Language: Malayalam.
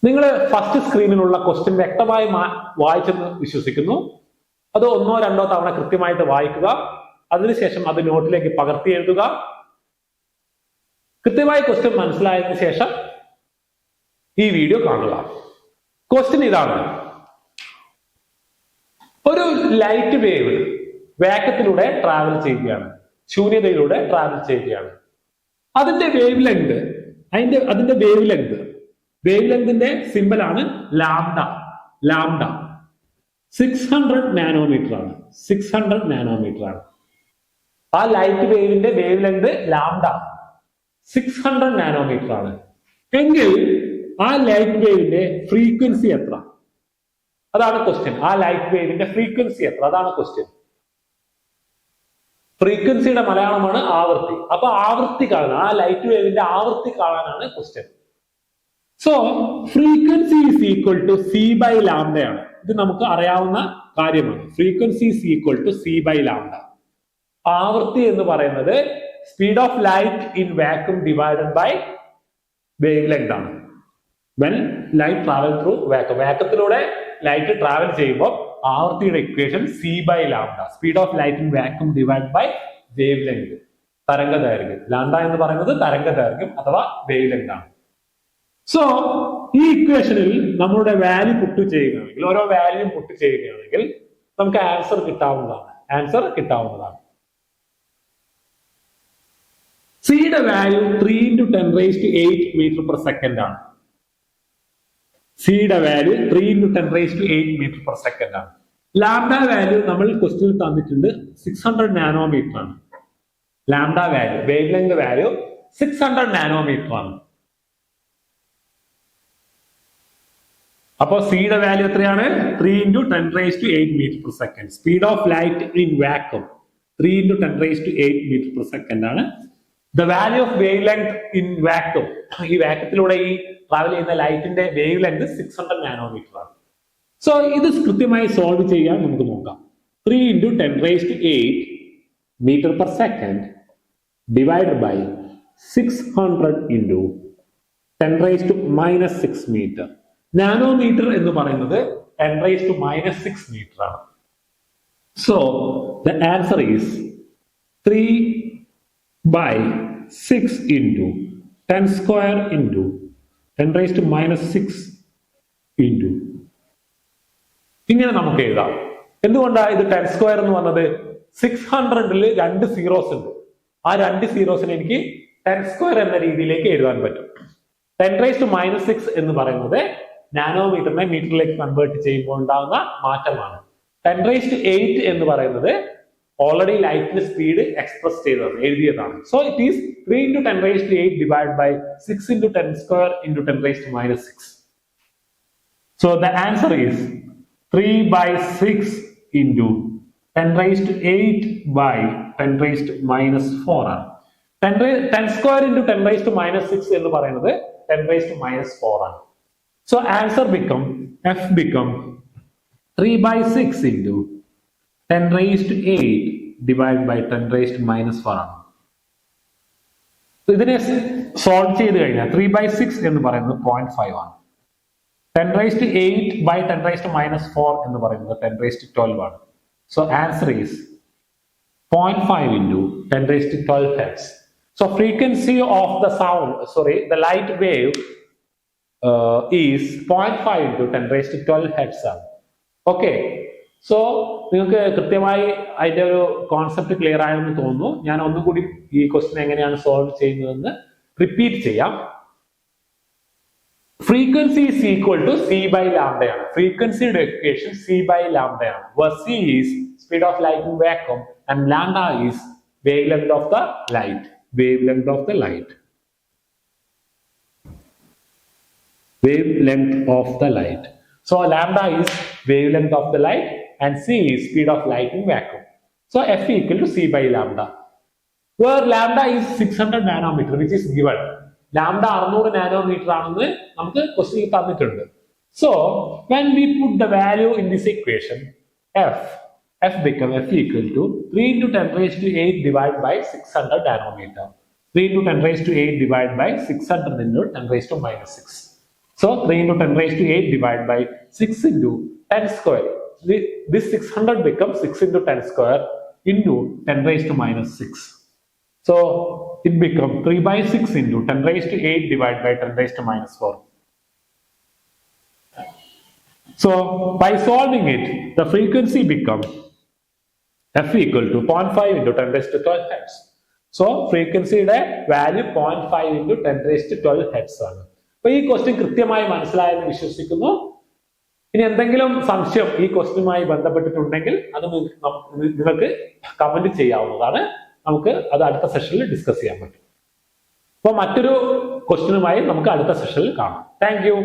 നിങ്ങൾ ഫസ്റ്റ് സ്ക്രീനിലുള്ള ക്വസ്റ്റ്യൻ വ്യക്തമായി വായിച്ചെന്ന് വിശ്വസിക്കുന്നു. അത് ഒന്നോ രണ്ടോ തവണ കൃത്യമായിട്ട് വായിക്കുക. അതിനുശേഷം അത് നോട്ടിലേക്ക് പകർത്തി എഴുതുക. കൃത്യമായി ക്വസ്റ്റ്യൻ മനസ്സിലായതിനു ശേഷം ഈ വീഡിയോ കാണുക. ക്വസ്റ്റ്യൻ ഇതാണ്: ഒരു ലൈറ്റ് വേവ് വാക്വത്തിലൂടെ ട്രാവൽ ചെയ്യുകയാണ്, ശൂന്യതയിലൂടെ ട്രാവൽ ചെയ്യുകയാണ്. അതിന്റെ വേവ് ലെങ്ത്, അതിന്റെ വേവ് ലെങ്തിന്റെ സിമ്പൽ ആണ് ലാംഡ. ലാംഡ 600 നാനോമീറ്റർ ആണ്. 600 നാനോമീറ്റർ ആണ്. ആ ലൈറ്റ് വേവിന്റെ വേവ് ലെങ്ത് ലാംഡ 600 നാനോമീറ്റർ ആണ്. എങ്കിൽ ആ ലൈറ്റ് വേവിന്റെ ഫ്രീക്വൻസി എത്ര? അതാണ് ക്വസ്റ്റ്യൻ. ആ ലൈറ്റ് വേവിന്റെ ഫ്രീക്വൻസി എത്ര? അതാണ് ക്വസ്റ്റ്യൻ. ഫ്രീക്വൻസിയുടെ മലയാളമാണ് ആവൃത്തി. അപ്പൊ ആവൃത്തി കാണാൻ, ആ ലൈറ്റ് വേവിന്റെ ആവൃത്തി കാണാനാണ് question. So frequency is equal to C by ലാംഡയാണ്. ഇത് നമുക്ക് അറിയാവുന്ന കാര്യമാണ്. Frequency is equal to C by lambda. ആവൃത്തി എന്ന് പറയുന്നത് speed of light in vacuum divided by wavelength ആണ്. When light travel through vacuum, വാക്വത്തിലൂടെ ലൈറ്റ് ട്രാവൽ ചെയ്യുമ്പോൾ ആവൃത്തിയുടെ equation C by lambda, speed of light in vacuum divide by wavelength, തരംഗ ദൈർഘ്യം. ലാംഡ എന്ന് പറയുന്നത് തരംഗ ദൈർഘ്യം അഥവാ വേവ് ലെങ്ത് ആണ്. സോ ഈ ഇക്വേഷനിൽ നമ്മളുടെ വാല്യൂ പുട്ട് ചെയ്യുകയാണെങ്കിൽ, ഓരോ വാല്യൂയും പുട്ട് ചെയ്യുകയാണെങ്കിൽ നമുക്ക് ആൻസർ കിട്ടാവുന്നതാണ്. സിയുടെ വാല്യൂ 3 × 10⁸ മീറ്റർ പെർ സെക്കൻഡ് ആണ്. സിയുടെ വാല്യൂ 3 × 10⁸ മീറ്റർ പെർ സെക്കൻഡ് ആണ്. ലാംഡ വാല്യൂ നമ്മൾ ക്വസ്റ്റ്യനിൽ തന്നിട്ടുണ്ട് 600 നാനോമീറ്റർ ആണ്. Lambda value, wavelength value 600 nanometre ആണ്. അപ്പോ സിയുടെ വാല്യൂ എത്രയാണ്? 3 × 10⁸ metre per second. Speed of light in vacuum 3 × 10⁸ metre per second ആണ്. The value of wavelength in vacuum, ഈ വാക്യത്തിലൂടെ ഈ ട്രാവൽ ചെയ്യുന്ന ലൈറ്റിന്റെ വേവ് ലെങ്ത് 600 നാനോമീറ്റർ ആണ്. സോ ഇത് കൃത്യമായി സോൾവ് ചെയ്യാൻ നമുക്ക് നോക്കാം. 3 × 10⁸ metre per second divided by 600 × 10⁻⁻6 metre. Nanometre എന്ന് പറയുന്നത് 10⁻⁻6 മീറ്റർ ആണ്. സോ ദ ആൻസർ ഈസ് 3/6 × 10² × 10⁻⁻6 × ഇങ്ങനെ നമുക്ക് എഴുതാം. എന്തുകൊണ്ടാണ് ഇത് 10² എന്ന് പറഞ്ഞത്? 600-ൽ 2 സീറോസ് ഉണ്ട്. ആ 2 സീറോസിന് എനിക്ക് 10² എന്ന രീതിയിലേക്ക് എഴുതാൻ പറ്റും. 10⁻⁻6 എന്ന് പറയുന്നത് നാനോമീറ്ററിനെ മീറ്ററിലേക്ക് കൺവേർട്ട് ചെയ്യുമ്പോൾ ഉണ്ടാകുന്ന മാറ്റമാണ്. 10⁸ എന്ന് പറയുന്നത് ഓൾറെഡി ലൈറ്റിന്റെ സ്പീഡ് എക്സ്പ്രസ് ചെയ്തതാണ്, എഴുതിയതാണ്. So it is 3 × 10⁸ divide by 6 × 10² × 10⁻⁻6. So the answer is 3/6 × 10⁸ by 10⁻⁴ ആണ്. 10² × 10⁻⁻6 എന്ന് പറയുന്നത് 10⁻⁴ ആണ്. So answer F become 3/6 × 10⁸ divided by 10⁻⁴ ആണ്. ഇതിനെ സോൾവ് ചെയ്ത് കഴിഞ്ഞാൽ 3/6 എന്ന് പറയുന്നത് 0.5 ആണ്. 10⁸ by 10⁻⁴ എന്ന് പറയുന്നത് 10⁻12 ആണ്. So answer is 0.5 × 10⁻12 hertz. So frequency of the the light wave is 0.5 × 10⁻12 hertz ആണ്. ഓക്കെ, സോ നിങ്ങൾക്ക് കൃത്യമായി അതിന്റെ ഒരു കോൺസെപ്റ്റ് ക്ലിയർ ആയെന്ന് തോന്നുന്നു. ഞാൻ ഒന്നുകൂടി ഈ ക്വസ്റ്റ്യൻ എങ്ങനെയാണ് സോൾവ് ചെയ്യുന്നതെന്ന് റിപ്പീറ്റ് ചെയ്യാം. Frequency is equal to C by ലാംഡയാണ്. ഫ്രീക്വൻസിയുടെ ഇക്വേഷൻ സി ബൈ ലാംഡയാണ്. where c is speed of light in vacuum and lambda is wavelength of the light. Wavelength of the light. Wavelength of the light. So lambda is wavelength of the light and c is speed of light in vacuum. So F equal to c by lambda. Where lambda is 600 nanometer, which is given. Lambda 600 nanometer ആണെന്ന് നമുക്ക് ക്വസ്റ്റ്യനിൽ തന്നിട്ടുണ്ട്. So when we put the value in this equation, F become F equal to 3 × 10⁸ divided by 600 nanometer. 3 × 10⁸ divided by 600 × 10⁻⁶. So 3 into 10 raised to 8 divided by 6 into 10 square. This 600 becomes 6 into 10 square into 10 raised to minus 6. So it becomes 3 by 6 into 10 raised to 8 divided by 10 raised to minus 4. So by solving it, the frequency becomes f equal to 0.5 into 10 raised to 12 hertz. So frequency value 0.5 into 10 raised to 12 hertz ആണ്. അപ്പോൾ ഈ ക്വസ്റ്റ്യൻ കൃത്യമായി മനസ്സിലായെന്ന് വിശ്വസിക്കുന്നു. ഇനി എന്തെങ്കിലും സംശയം ഈ ക്വസ്റ്റ്യനുമായി ബന്ധപ്പെട്ടിട്ടുണ്ടെങ്കിൽ അത് നിങ്ങൾക്ക് കമന്റ് ചെയ്യാവുന്നതാണ്. നമുക്ക് അത് അടുത്ത സെഷനിൽ ഡിസ്കസ് ചെയ്യാൻ പറ്റും. അപ്പോൾ മറ്റൊരു ക്വസ്റ്റ്യനുമായി നമുക്ക് അടുത്ത സെഷനിൽ കാണാം. Thank you.